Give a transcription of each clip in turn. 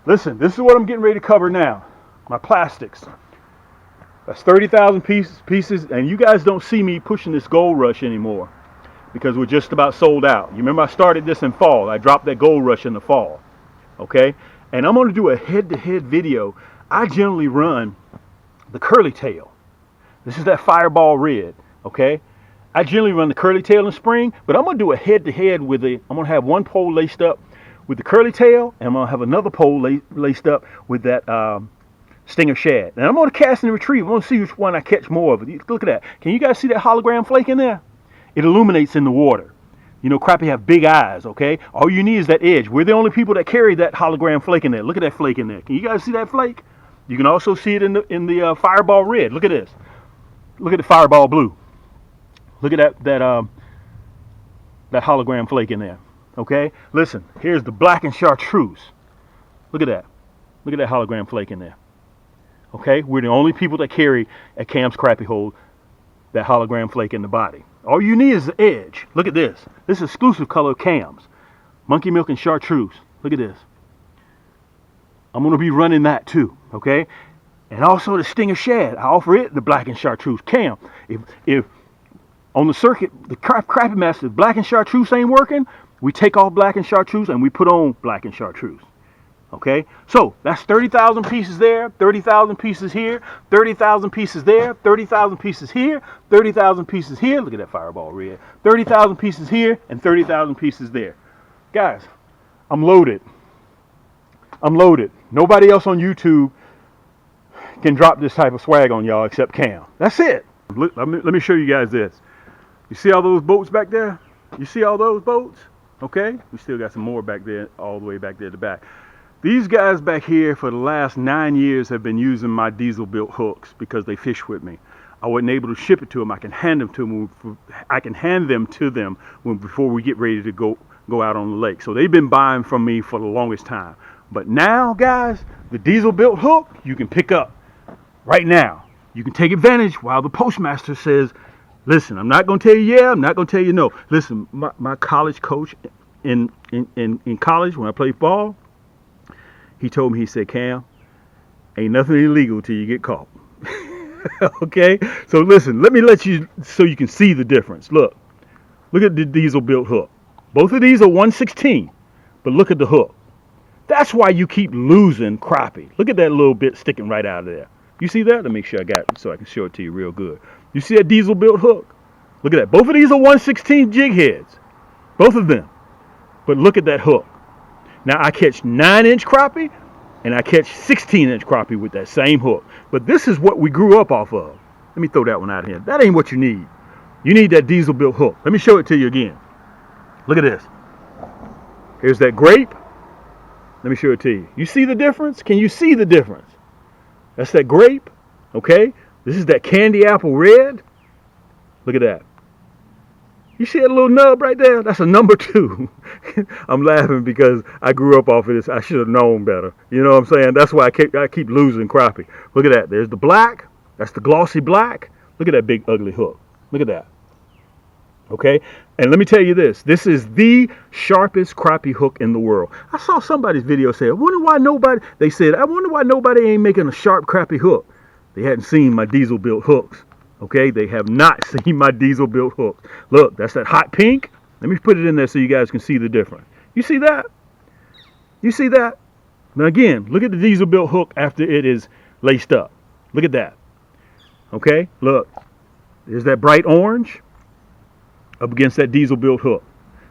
Listen, this is what I'm getting ready to cover now. My plastics. That's 30,000 pieces, and you guys don't see me pushing this gold rush anymore because we're just about sold out. You remember I started this in fall. I dropped that gold rush in the fall. Okay? And I'm going to do a head-to-head video. I generally run the curly tail. This is that fireball red. Okay? I generally run the curly tail in spring, but I'm going to do a head-to-head with I'm going to have one pole laced up with the curly tail, and I'm going to have another pole laced up with that stinger shad. And I'm going to cast and retrieve. I'm going to see which one I catch more of. Look at that. Can you guys see that hologram flake in there? It illuminates in the water. You know, crappie have big eyes, okay? All you need is that edge. We're the only people that carry that hologram flake in there. Look at that flake in there. Can you guys see that flake? You can also see it in the fireball red. Look at this. Look at the fireball blue. Look at that hologram flake in there. Okay? Listen, here's the black and chartreuse. Look at that. Look at that hologram flake in there. Okay? We're the only people that carry at Cam's Crappie Hole that hologram flake in the body. All you need is the edge. Look at this. This is exclusive color of Cam's. Monkey Milk and Chartreuse. Look at this. I'm going to be running that too. Okay? And also the Stinger Shad. I offer it the black and Chartreuse. Cam, if on the circuit, the Crappie Master, black and Chartreuse ain't working, we take off black and Chartreuse and we put on black and Chartreuse. Okay, so that's 30,000 pieces there, 30,000 pieces here, 30,000 pieces there, 30,000 pieces here, 30,000 pieces here. Look at that fireball red. 30,000 pieces here and 30,000 pieces there. Guys, I'm loaded. I'm loaded. Nobody else on YouTube can drop this type of swag on y'all except Cam. That's it. Let me show you guys this. You see all those boats back there? You see all those boats? Okay, we still got some more back there, all the way back there at the back. These guys back here for the last 9 years have been using my diesel built hooks because they fish with me. I wasn't able to ship it to them. I can hand them to them. I can hand them to them before we get ready to go out on the lake. So they've been buying from me for the longest time. But now, guys, the diesel built hook you can pick up right now. You can take advantage while the postmaster says, listen, I'm not going to tell you yeah, I'm not going to tell you no. Listen, my college coach in college when I played ball, he told me, he said, Cam, ain't nothing illegal till you get caught. Okay? So listen, let me let you, so you can see the difference. Look at the diesel built hook. Both of these are 1/16, but look at the hook. That's why you keep losing crappie. Look at that little bit sticking right out of there. You see that? Let me make sure I got it so I can show it to you real good. You see that diesel built hook? Look at that. Both of these are 1/16 jig heads. Both of them. But look at that hook. Now I catch 9-inch crappie and I catch 16-inch crappie with that same hook. But this is what we grew up off of. Let me throw that one out here. That ain't what you need. You need that diesel built hook. Let me show it to you again. Look at this. Here's that grape. Let me show it to you. You see the difference? Can you see the difference? That's that grape. Okay. This is that candy apple red. Look at that. You see that little nub right there? That's a number 2. I'm laughing because I grew up off of this. I should have known better. You know what I'm saying? That's why I keep losing crappie. Look at that. There's the black. That's the glossy black. Look at that big ugly hook. Look at that. Okay? And let me tell you this. This is the sharpest crappie hook in the world. I saw somebody's video say, I wonder why nobody ain't making a sharp crappie hook. They hadn't seen my diesel built hooks. Okay, they have not seen my diesel built hooks. Look, that's that hot pink. Let me put it in there so you guys can see the difference. You see that? You see that? Now again, look at the diesel built hook after it is laced up. Look at that. Okay, look. There's that bright orange up against that diesel built hook.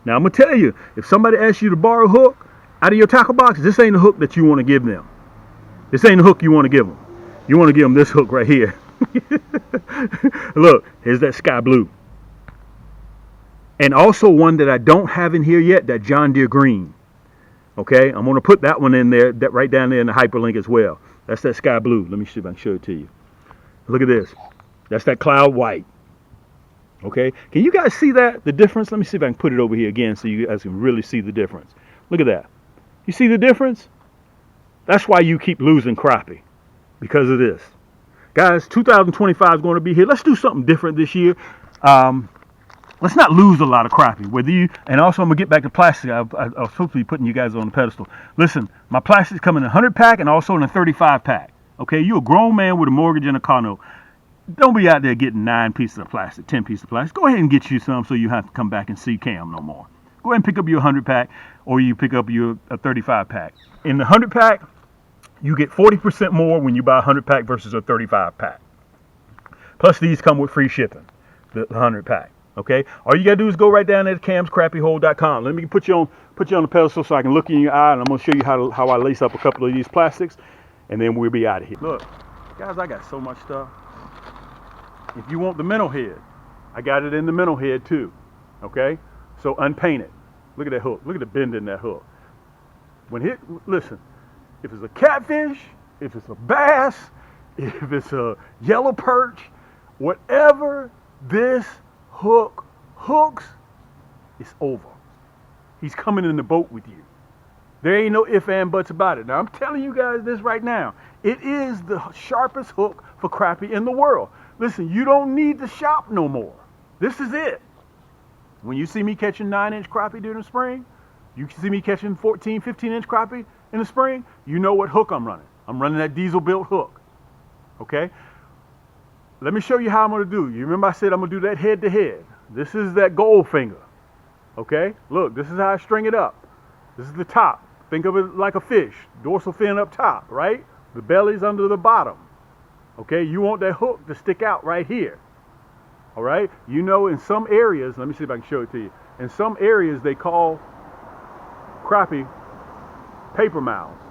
Now I'm going to tell you, if somebody asks you to borrow a hook out of your tackle box, this ain't the hook that you want to give them. This ain't the hook you want to give them. You want to give them this hook right here. Look, here's that sky blue. And also one that I don't have in here yet, that John Deere green. Okay, I'm going to put that one in there, that right down there in the hyperlink as well. That's that sky blue. Let me see if I can show it to you. Look at this. That's that cloud white. Okay, can you guys see that, the difference? Let me see if I can put it over here again so you guys can really see the difference. Look at that. You see the difference? That's why you keep losing crappie, because of this. Guys, 2025 is going to be here. Let's do something different this year. let's not lose a lot of crappie. Whether you, and also I'm gonna get back to plastic. I was supposed to be putting you guys on the pedestal. Listen, my plastics come in a 100 pack and also in a 35 pack. Okay, you're a grown man with a mortgage and a car note. Don't be out there getting 9 pieces of plastic, 10 pieces of plastic. Go ahead and get you some so you have to come back and see Cam no more. Go ahead and pick up your 100 pack, or you pick up your 35 pack. In the 100 pack, you get 40% more when you buy a 100 pack versus a 35 pack. Plus these come with free shipping, the 100 pack. Okay, all you gotta do is go right down there to camscrappyhole.com. Let me put you on the pedestal so I can look you in your eye, and I'm gonna show you how I lace up a couple of these plastics, and then we'll be out of here. Look, guys, I got so much stuff. If you want the Minnow head, I got it in the Minnow head too. Okay, so Unpainted. Look at that hook. Look at the bend in that hook. Listen, if it's a catfish, if it's a bass, if it's a yellow perch, whatever this hook hooks, it's over. He's coming in the boat with you. There ain't no ifs and buts about it. Now I'm telling you guys this right now. It is the sharpest hook for crappie in the world. Listen, you don't need to shop no more. This is it. When you see me catching 9-inch crappie during the spring, you see me catching 14, 15-inch crappie in the spring, you know what hook I'm running. I'm running that diesel built hook. Okay? Let me show you how I'm going to do. You remember I said I'm going to do that head to head. This is that gold finger. Okay? Look, this is how I string it up. This is the top. Think of it like a fish. Dorsal fin up top, right? The belly's under the bottom. Okay? You want that hook to stick out right here. All right? You know, in some areas, let me see if I can show it to you. In some areas, they call crappie paper mouths.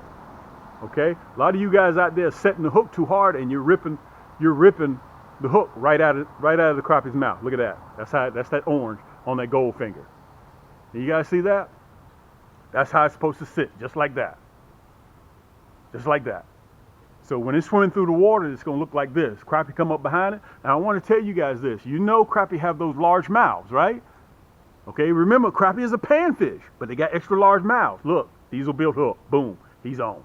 Okay? A lot of you guys out there setting the hook too hard, and you're ripping the hook right out of the crappie's mouth. Look at that. That's that orange on that gold finger. You guys see that? That's how it's supposed to sit, just like that. Just like that. So when it's swimming through the water, it's going to look like this. Crappie come up behind it. And I want to tell you guys this. You know crappie have those large mouths, right? Okay, remember, crappie is a panfish, but they got extra large mouths. Look, diesel built hook. Boom, he's on.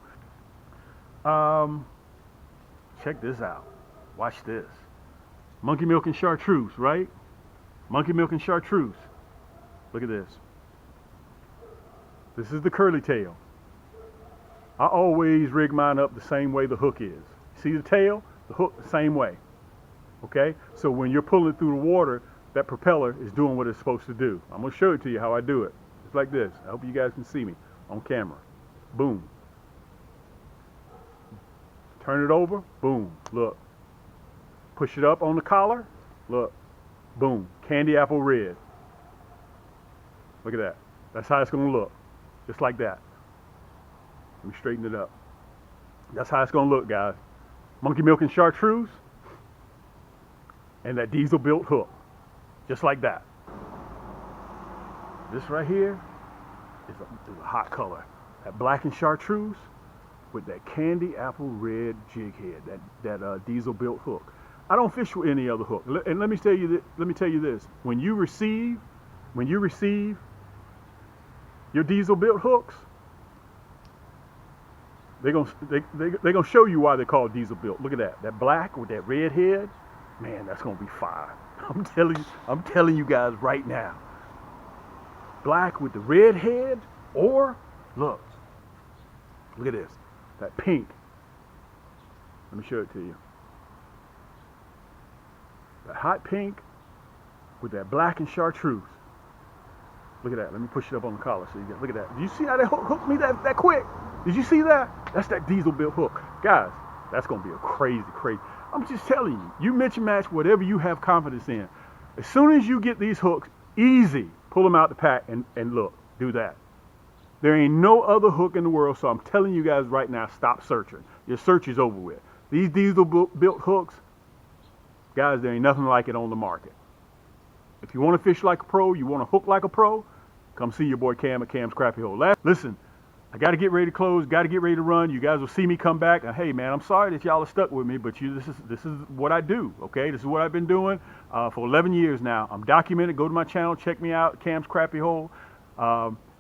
Check this out. Watch this. Monkey milk and chartreuse, right? Monkey milk and chartreuse. Look at this. This is the curly tail. I always rig mine up the same way the hook is. See the tail? The hook the same way. Okay? So when you're pulling it through the water, that propeller is doing what it's supposed to do. I'm going to show it to you how I do it. It's like this. I hope you guys can see me on camera. Boom. Turn it over. Boom. Look. Push it up on the collar. Look. Boom. Candy apple red. Look at that. That's how it's going to look. Just like that. Let me straighten it up. That's how it's going to look, guys. Monkey milk and chartreuse. And that diesel built hook. Just like that. This right here is a hot color. That black and chartreuse with that candy apple red jig head. That diesel built hook. I don't fish with any other hook. And let me tell you this. When you receive your diesel built hooks, they're gonna show you why they're called diesel built. Look at that. That black with that red head, man, that's gonna be fire. I'm telling you guys right now. Black with the red head, or look at this. That pink. Let me show it to you. That hot pink with that black and chartreuse. Look at that. Let me push it up on the collar so you get. Look at that. Did you see how that hooked me that quick? Did you see that? That's that diesel built hook. Guys, that's going to be a crazy. I'm just telling you. You mix and match whatever you have confidence in. As soon as you get these hooks, easy. Pull them out the pack and look. Do that. There ain't no other hook in the world, so I'm telling you guys right now, stop searching. Your search is over with. These diesel built hooks, guys, there ain't nothing like it on the market. If you want to fish like a pro, you want to hook like a pro, come see your boy Cam at Cam's Crappie Hole. Listen, I got to get ready to close, got to get ready to run. You guys will see me come back. And, hey, man, I'm sorry that y'all are stuck with me, but this is what I do, okay? This is what I've been doing for 11 years now. I'm documented. Go to my channel. Check me out, Cam's Crappie Hole.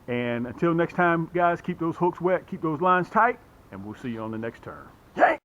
And until next time, guys, keep those hooks wet, keep those lines tight, and we'll see you on the next turn. Yank!